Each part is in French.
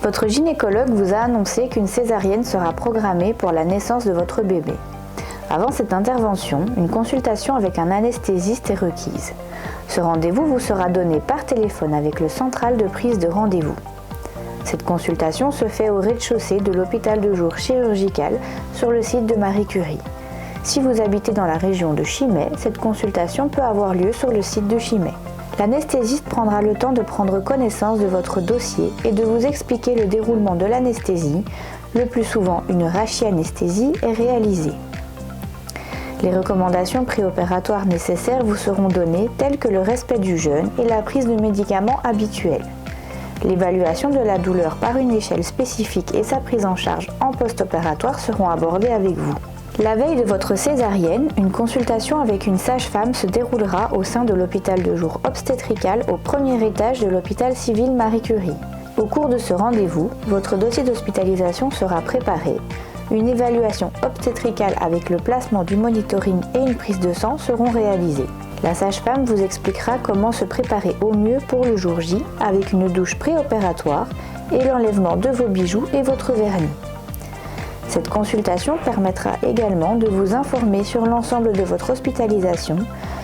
Votre gynécologue vous a annoncé qu'une césarienne sera programmée pour la naissance de votre bébé. Avant cette intervention, une consultation avec un anesthésiste est requise. Ce rendez-vous vous sera donné par téléphone avec le central de prise de rendez-vous. Cette consultation se fait au rez-de-chaussée de l'hôpital de jour chirurgical sur le site de Marie Curie. Si vous habitez dans la région de Chimay, cette consultation peut avoir lieu sur le site de Chimay. L'anesthésiste prendra le temps de prendre connaissance de votre dossier et de vous expliquer le déroulement de l'anesthésie. Le plus souvent, une rachianesthésie est réalisée. Les recommandations préopératoires nécessaires vous seront données, telles que le respect du jeûne et la prise de médicaments habituels. L'évaluation de la douleur par une échelle spécifique et sa prise en charge en post-opératoire seront abordées avec vous. La veille de votre césarienne, une consultation avec une sage-femme se déroulera au sein de l'hôpital de jour obstétrical au premier étage de l'hôpital civil Marie Curie. Au cours de ce rendez-vous, votre dossier d'hospitalisation sera préparé. Une évaluation obstétricale avec le placement du monitoring et une prise de sang seront réalisées. La sage-femme vous expliquera comment se préparer au mieux pour le jour J avec une douche préopératoire et l'enlèvement de vos bijoux et votre vernis. Cette consultation permettra également de vous informer sur l'ensemble de votre hospitalisation,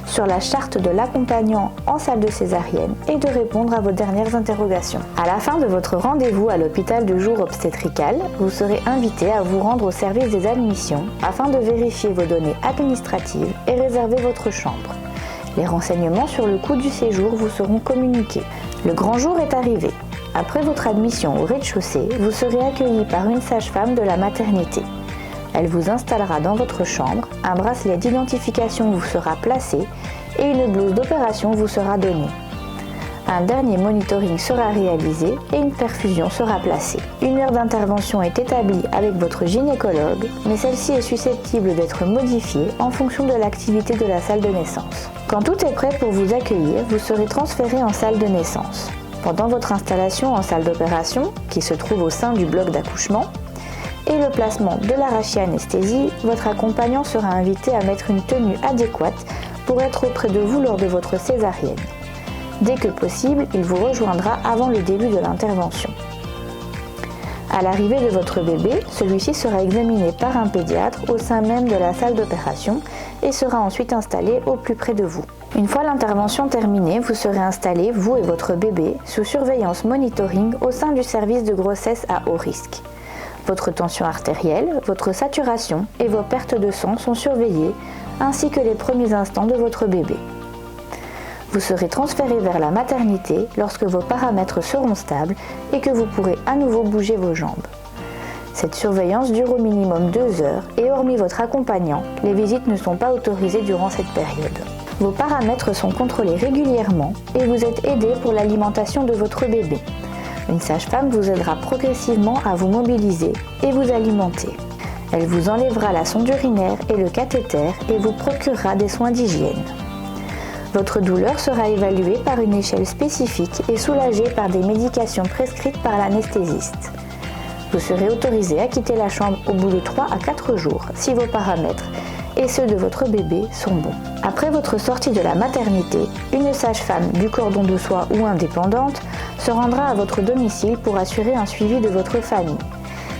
sur la charte de l'accompagnant en salle de césarienne et de répondre à vos dernières interrogations. À la fin de votre rendez-vous à l'hôpital de jour obstétrical, vous serez invité à vous rendre au service des admissions afin de vérifier vos données administratives et réserver votre chambre. Les renseignements sur le coût du séjour vous seront communiqués. Le grand jour est arrivé. Après votre admission au rez-de-chaussée, vous serez accueilli par une sage-femme de la maternité. Elle vous installera dans votre chambre, un bracelet d'identification vous sera placé et une blouse d'opération vous sera donnée. Un dernier monitoring sera réalisé et une perfusion sera placée. Une heure d'intervention est établie avec votre gynécologue, mais celle-ci est susceptible d'être modifiée en fonction de l'activité de la salle de naissance. Quand tout est prêt pour vous accueillir, vous serez transféré en salle de naissance. Pendant votre installation en salle d'opération, qui se trouve au sein du bloc d'accouchement, et le placement de la rachianesthésie, votre accompagnant sera invité à mettre une tenue adéquate pour être auprès de vous lors de votre césarienne. Dès que possible, il vous rejoindra avant le début de l'intervention. À l'arrivée de votre bébé, celui-ci sera examiné par un pédiatre au sein même de la salle d'opération et sera ensuite installé au plus près de vous. Une fois l'intervention terminée, vous serez installé, vous et votre bébé, sous surveillance monitoring au sein du service de grossesse à haut risque. Votre tension artérielle, votre saturation et vos pertes de sang sont surveillées, ainsi que les premiers instants de votre bébé. Vous serez transféré vers la maternité lorsque vos paramètres seront stables et que vous pourrez à nouveau bouger vos jambes. Cette surveillance dure au minimum 2 heures et hormis votre accompagnant, les visites ne sont pas autorisées durant cette période. Vos paramètres sont contrôlés régulièrement et vous êtes aidé pour l'alimentation de votre bébé. Une sage-femme vous aidera progressivement à vous mobiliser et vous alimenter. Elle vous enlèvera la sonde urinaire et le cathéter et vous procurera des soins d'hygiène. Votre douleur sera évaluée par une échelle spécifique et soulagée par des médications prescrites par l'anesthésiste. Vous serez autorisé à quitter la chambre au bout de 3 à 4 jours si vos paramètres et ceux de votre bébé sont bons. Après votre sortie de la maternité, une sage-femme du cordon de soie ou indépendante se rendra à votre domicile pour assurer un suivi de votre famille.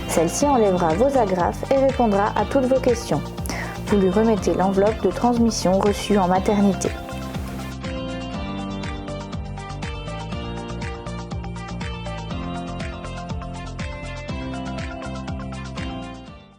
Celle-ci enlèvera vos agrafes et répondra à toutes vos questions. Vous lui remettez l'enveloppe de transmission reçue en maternité.